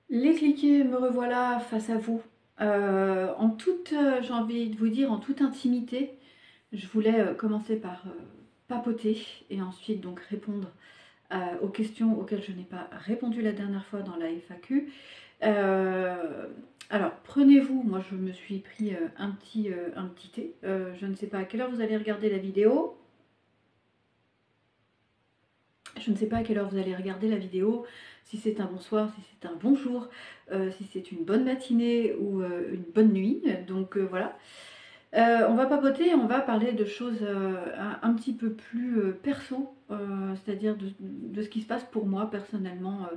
Les cliquets, me revoilà face à vous. En toute, j'ai envie de vous dire, en toute intimité, je voulais commencer par papoter et ensuite donc répondre aux questions auxquelles je n'ai pas répondu la dernière fois dans la FAQ. Alors, prenez-vous, moi je me suis pris un petit thé. Je ne sais pas à quelle heure vous allez regarder la vidéo. Je ne sais pas à quelle heure vous allez regarder la vidéo, si c'est un bonsoir, si c'est un bonjour, si c'est une bonne matinée ou une bonne nuit. Donc voilà. On va papoter, on va parler de choses un petit peu plus perso, c'est-à-dire de ce qui se passe pour moi personnellement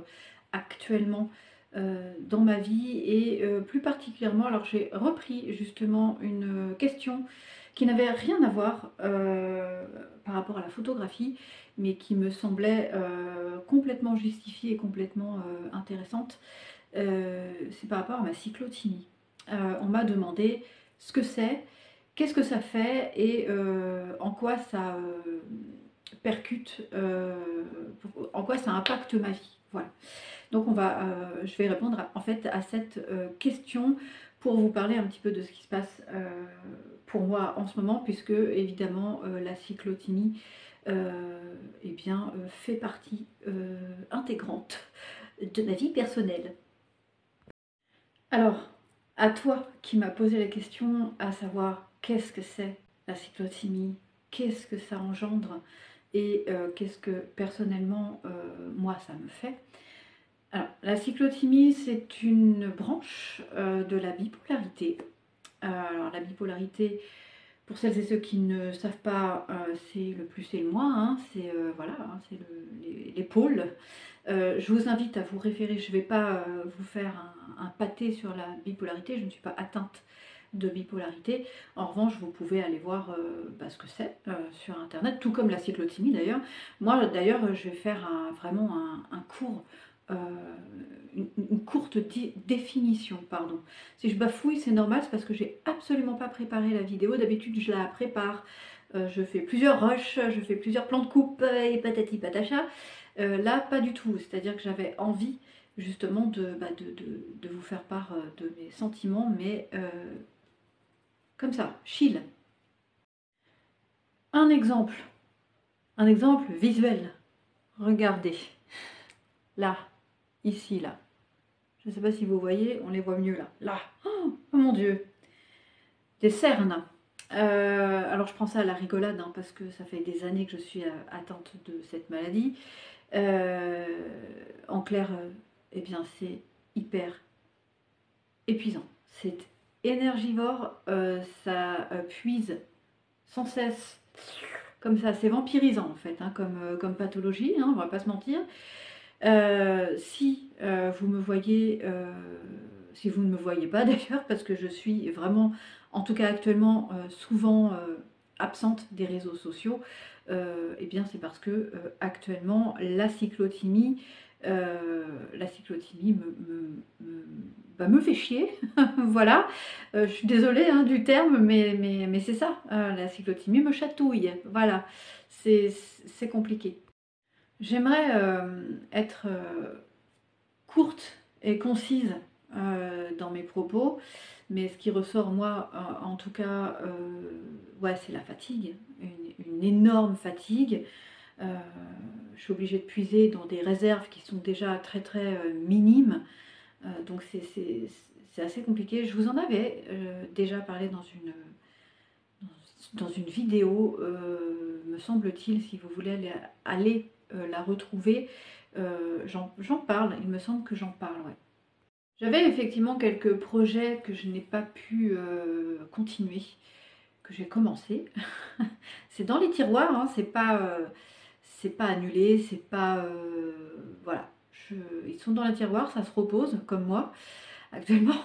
actuellement dans ma vie et plus particulièrement, alors j'ai repris justement une question qui n'avait rien à voir par rapport à la photographie, mais qui me semblait complètement justifiée et complètement intéressante. C'est par rapport à ma cyclothymie. On m'a demandé ce que c'est, qu'est-ce que ça fait et en quoi ça percute, en quoi ça impacte ma vie. Voilà. Donc je vais répondre en fait à cette question pour vous parler un petit peu de ce qui se passe pour moi en ce moment, puisque évidemment la cyclothymie eh bien, fait partie intégrante de ma vie personnelle. Alors, à toi qui m'as posé la question, à savoir qu'est-ce que c'est la cyclothymie, qu'est-ce que ça engendre et qu'est-ce que personnellement moi ça me fait. Alors, la cyclothymie, c'est une branche de la bipolarité. Alors, la bipolarité, pour celles et ceux qui ne savent pas, c'est le plus et le moins, hein, c'est voilà, hein, c'est les pôles. Je vous invite à vous référer, je ne vais pas vous faire un pâté sur la bipolarité, je ne suis pas atteinte de bipolarité. En revanche, vous pouvez aller voir ce que c'est sur internet, tout comme la cyclothymie d'ailleurs. Moi d'ailleurs, je vais faire vraiment un cours, euh, une courte définition, pardon. Si je bafouille, c'est normal, c'est parce que j'ai absolument pas préparé la vidéo. D'habitude, je la prépare. Je fais plusieurs rushs, je fais plusieurs plans de coupe et patati patata. Là, pas du tout. C'est-à-dire que j'avais envie justement de vous faire part de mes sentiments, mais comme ça, chill. Un exemple, un exemple visuel. Regardez, là, ici, là. Je ne sais pas si vous voyez, on les voit mieux là. Là, oh mon Dieu, des cernes. Alors je prends ça à la rigolade hein, parce que ça fait des années que je suis atteinte de cette maladie. En clair, eh bien c'est hyper épuisant. C'est énergivore, ça puise sans cesse, comme ça, c'est vampirisant en fait, hein, comme pathologie, hein, on va pas se mentir. Si vous me voyez, si vous ne me voyez pas d'ailleurs, parce que je suis vraiment, en tout cas actuellement, souvent absente des réseaux sociaux, eh bien c'est parce que actuellement la cyclothymie me fait chier, voilà. Je suis désolée hein, du terme, mais c'est ça, la cyclothymie me chatouille, voilà, c'est compliqué. J'aimerais être courte et concise dans mes propos, mais ce qui ressort, moi, en tout cas, ouais, c'est la fatigue, une énorme fatigue. Euh, je suis obligée de puiser dans des réserves qui sont déjà très très minimes, donc c'est assez compliqué. Je vous en avais déjà parlé dans une vidéo, me semble-t-il, si vous voulez aller la retrouver, j'en parle, il me semble que j'en parle, ouais. J'avais effectivement quelques projets que je n'ai pas pu continuer, que j'ai commencé. C'est dans les tiroirs, hein, c'est pas annulé, c'est pas... voilà, ils sont dans les tiroirs, ça se repose, comme moi, actuellement.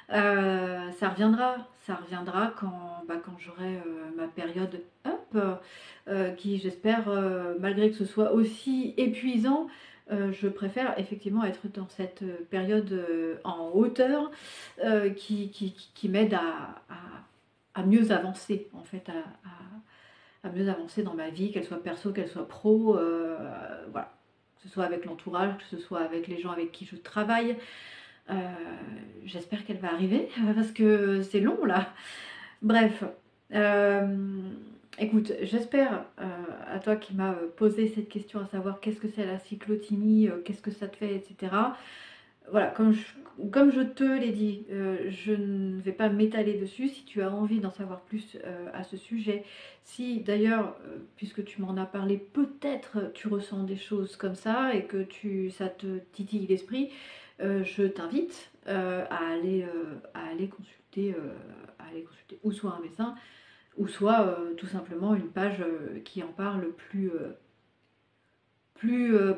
Ça reviendra quand j'aurai ma période up, qui j'espère, malgré que ce soit aussi épuisant, je préfère effectivement être dans cette période en hauteur qui m'aide à mieux avancer, en fait, à mieux avancer dans ma vie, qu'elle soit perso, qu'elle soit pro, voilà. Que ce soit avec l'entourage, que ce soit avec les gens avec qui je travaille, J'espère qu'elle va arriver parce que c'est long là. Bref, écoute, j'espère à toi qui m'as posé cette question, à savoir qu'est-ce que c'est la cyclothymie, qu'est-ce que ça te fait, etc. Voilà, comme je te l'ai dit, je ne vais pas m'étaler dessus. Si tu as envie d'en savoir plus à ce sujet, si d'ailleurs, puisque tu m'en as parlé, peut-être tu ressens des choses comme ça et que ça te titille l'esprit, je t'invite à aller consulter, ou soit un médecin, ou soit tout simplement une page qui en parle plus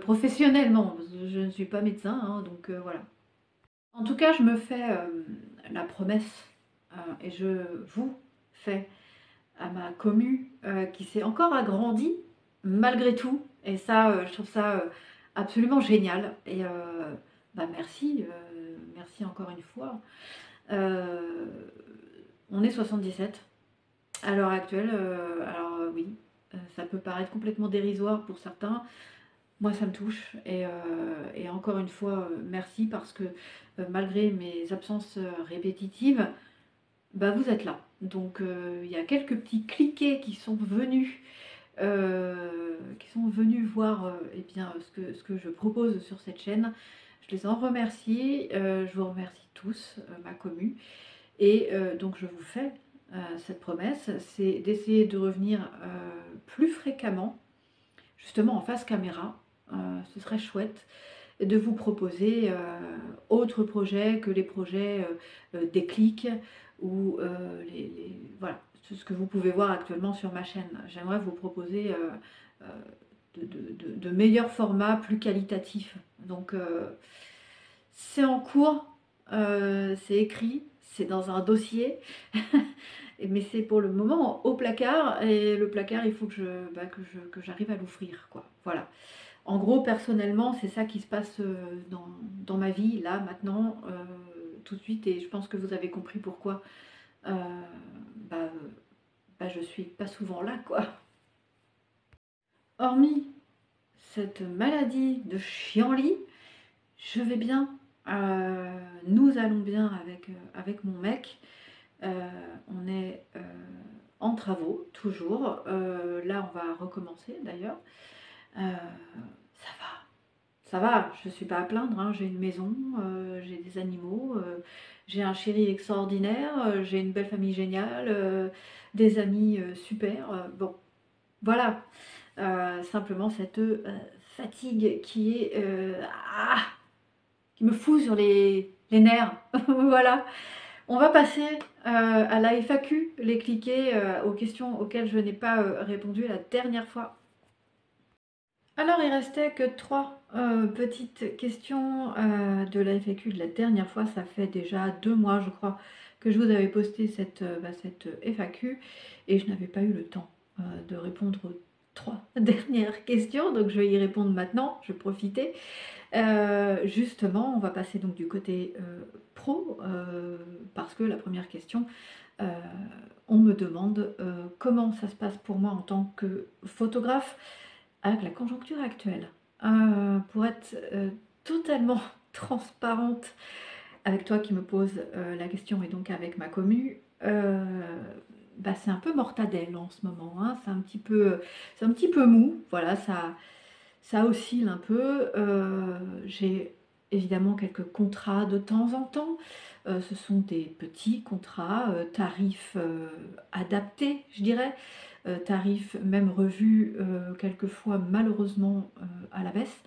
professionnellement. Je ne suis pas médecin, hein, donc voilà. En tout cas, je me fais la promesse, et je vous fais à ma commu qui s'est encore agrandie malgré tout. Et ça, je trouve ça absolument génial. Et bah, merci, merci encore une fois. Euh, on est 77 à l'heure actuelle. Alors oui, ça peut paraître complètement dérisoire pour certains. Moi, ça me touche et encore une fois, merci parce que malgré mes absences répétitives, bah, vous êtes là. Donc, il y a quelques petits cliquets qui sont venus voir eh bien, ce que je propose sur cette chaîne. Je les en remercie. Je vous remercie tous, ma commu. Et donc, je vous fais cette promesse, c'est d'essayer de revenir plus fréquemment, justement en face caméra. Ce serait chouette de vous proposer autres projets que les projets déclic ou voilà, ce que vous pouvez voir actuellement sur ma chaîne. J'aimerais vous proposer de meilleurs formats, plus qualitatifs. Donc c'est en cours, c'est écrit, c'est dans un dossier. Mais c'est pour le moment au placard, et le placard, il faut que j'arrive à l'ouvrir, quoi. Voilà. En gros, personnellement, c'est ça qui se passe dans ma vie, là, maintenant, tout de suite, et je pense que vous avez compris pourquoi euh, bah, je suis pas souvent là, quoi. Hormis cette maladie de chienlit, je vais bien. Nous allons bien avec mon mec. On est en travaux, toujours. Là, on va recommencer, d'ailleurs. Ça va. Ça va, je ne suis pas à plaindre, hein. J'ai une maison, j'ai des animaux, j'ai un chéri extraordinaire, j'ai une belle famille géniale, des amis super. Bon, voilà. Simplement cette fatigue ah, qui me fout sur les nerfs. Voilà. On va passer à la FAQ, les cliquer aux questions auxquelles je n'ai pas répondu la dernière fois. Alors, il restait que 3 petites questions de la FAQ de la dernière fois. Ça fait déjà 2 mois, je crois, que je vous avais posté cette FAQ et je n'avais pas eu le temps de répondre aux 3 dernières questions. Donc, je vais y répondre maintenant, je vais profiter. Justement, on va passer donc du côté pro parce que la première question, on me demande comment ça se passe pour moi en tant que photographe avec la conjoncture actuelle. Pour être totalement transparente avec toi qui me pose la question et donc avec ma commu, bah, c'est un peu mortadelle en ce moment, hein. C'est un petit peu mou, voilà, ça oscille un peu. J'ai évidemment quelques contrats de temps en temps. Ce sont des petits contrats, tarifs adaptés, je dirais. Tarifs même revus quelquefois malheureusement à la baisse,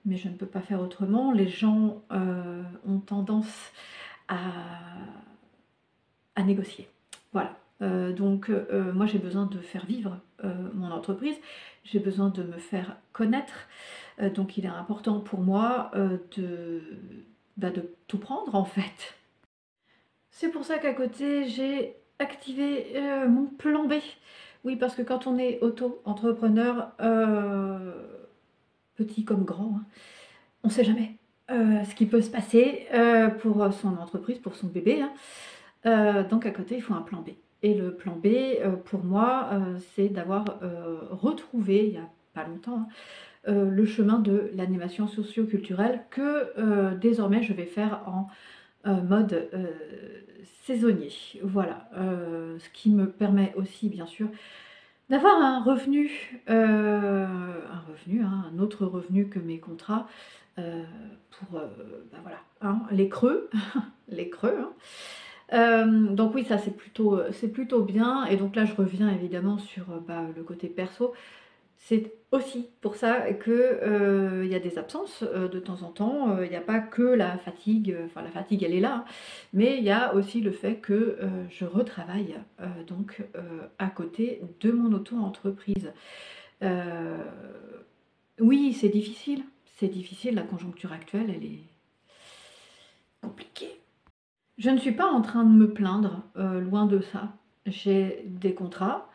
mais je ne peux pas faire autrement. Les gens ont tendance à, à négocier. Voilà. Donc moi j'ai besoin de faire vivre mon entreprise, j'ai besoin de me faire connaître, donc il est important pour moi de tout prendre en fait. C'est pour ça qu'à côté j'ai activé mon plan B. Oui, parce que quand on est auto-entrepreneur, petit comme grand, hein, on ne sait jamais ce qui peut se passer pour son entreprise, pour son bébé, hein. Donc à côté, il faut un plan B. Et le plan B, pour moi, c'est d'avoir retrouvé, il n'y a pas longtemps, le chemin de l'animation socio-culturelle que désormais je vais faire en mode saisonnier. Voilà, ce qui me permet aussi bien sûr d'avoir un autre revenu que mes contrats pour bah voilà, hein, les creux, les creux. Hein. Donc oui, ça c'est plutôt bien. Et donc là, je reviens évidemment sur bah, le côté perso. C'est aussi pour ça que il y a des absences de temps en temps. Il n'y a pas que la fatigue, enfin la fatigue elle est là, hein, mais il y a aussi le fait que je retravaille donc à côté de mon auto-entreprise. Euh, oui, c'est difficile, la conjoncture actuelle elle est compliquée. Je ne suis pas en train de me plaindre, loin de ça. J'ai des contrats,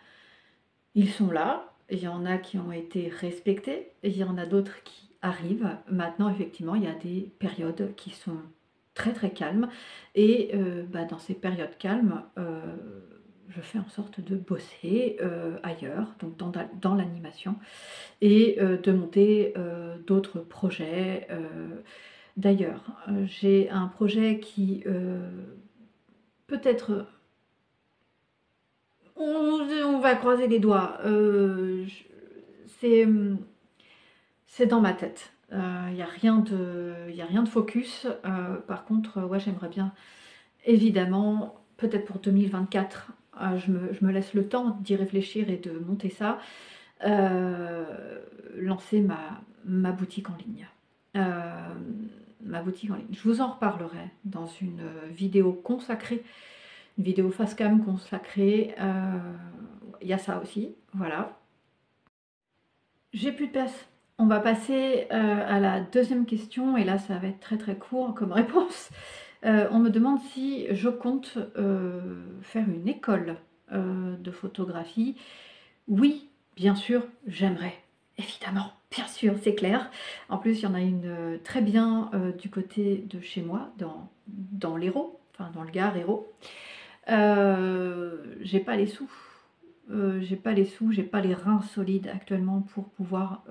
ils sont là, il y en a qui ont été respectés, il y en a d'autres qui arrivent. Maintenant, effectivement, il y a des périodes qui sont très très calmes et bah, dans ces périodes calmes, je fais en sorte de bosser ailleurs, donc dans l'animation et de monter d'autres projets. D'ailleurs, j'ai un projet qui peut-être on va croiser les doigts. C'est dans ma tête. Il n'y a rien de focus. Par contre, ouais, j'aimerais bien, évidemment, peut-être pour 2024, je me laisse le temps d'y réfléchir et de monter ça, lancer ma boutique en ligne. Ma boutique en ligne. Je vous en reparlerai dans une vidéo consacrée, une vidéo face cam consacrée. Il y a ça aussi, voilà. J'ai plus de place. On va passer à la deuxième question, et là ça va être très très court comme réponse. On me demande si je compte faire une école de photographie. Oui, bien sûr, j'aimerais. Évidemment, bien sûr, c'est clair. En plus, il y en a une très bien du côté de chez moi, dans l'Hérault, enfin dans le Gard Hérault. J'ai pas les sous. J'ai pas les sous, j'ai pas les reins solides actuellement pour pouvoir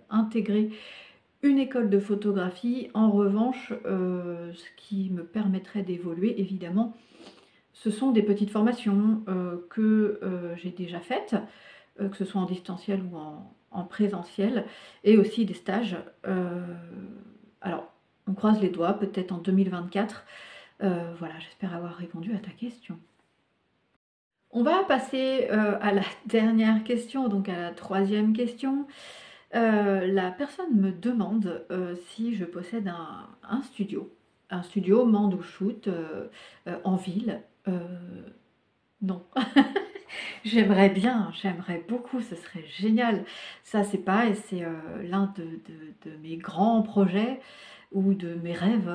intégrer une école de photographie. En revanche, ce qui me permettrait d'évoluer, évidemment, ce sont des petites formations que j'ai déjà faites, que ce soit en distanciel ou en présentiel, et aussi des stages. Alors, on croise les doigts, peut-être en 2024. Voilà, j'espère avoir répondu à ta question. On va passer à la dernière question, donc à la troisième question. La personne me demande si je possède un studio Mandou Shoot en ville. Non. J'aimerais beaucoup, ce serait génial. Ça, c'est pareil, c'est l'un de mes grands projets ou de mes rêves.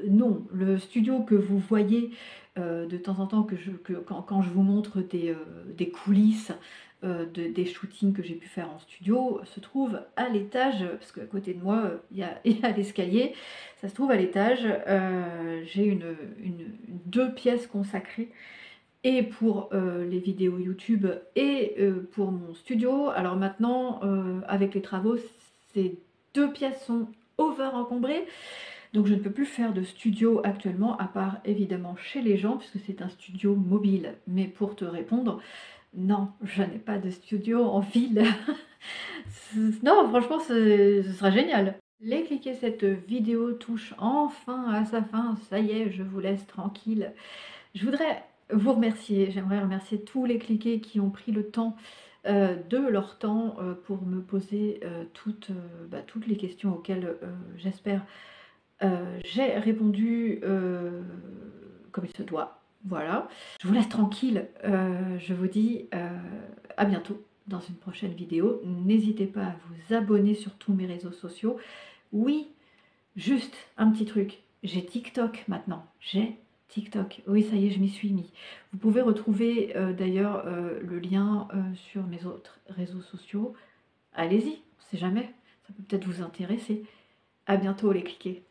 Non, le studio que vous voyez de temps en temps, quand je vous montre des coulisses des shootings que j'ai pu faire en studio, se trouve à l'étage, parce qu'à côté de moi, il y a l'escalier, ça se trouve à l'étage. J'ai deux pièces consacrées et pour les vidéos YouTube et pour mon studio. Alors maintenant, avec les travaux, ces deux pièces sont over encombrées. Donc je ne peux plus faire de studio actuellement, à part évidemment chez les gens, puisque c'est un studio mobile. Mais pour te répondre, non, je n'ai pas de studio en ville. Non, franchement, ce serait génial. Les cliquer, cette vidéo touche enfin à sa fin. Ça y est, je vous laisse tranquille. Je voudrais vous remercier, j'aimerais remercier tous les cliquets qui ont pris le temps de leur temps pour me poser toutes les questions auxquelles j'espère j'ai répondu comme il se doit. Voilà. Je vous laisse tranquille. Je vous dis à bientôt dans une prochaine vidéo. N'hésitez pas à vous abonner sur tous mes réseaux sociaux. Oui, juste un petit truc. J'ai TikTok maintenant. J'ai TikTok. Oui, ça y est, je m'y suis mis. Vous pouvez retrouver d'ailleurs le lien sur mes autres réseaux sociaux. Allez-y, on sait jamais. Ça peut peut-être vous intéresser. À bientôt les cliquets.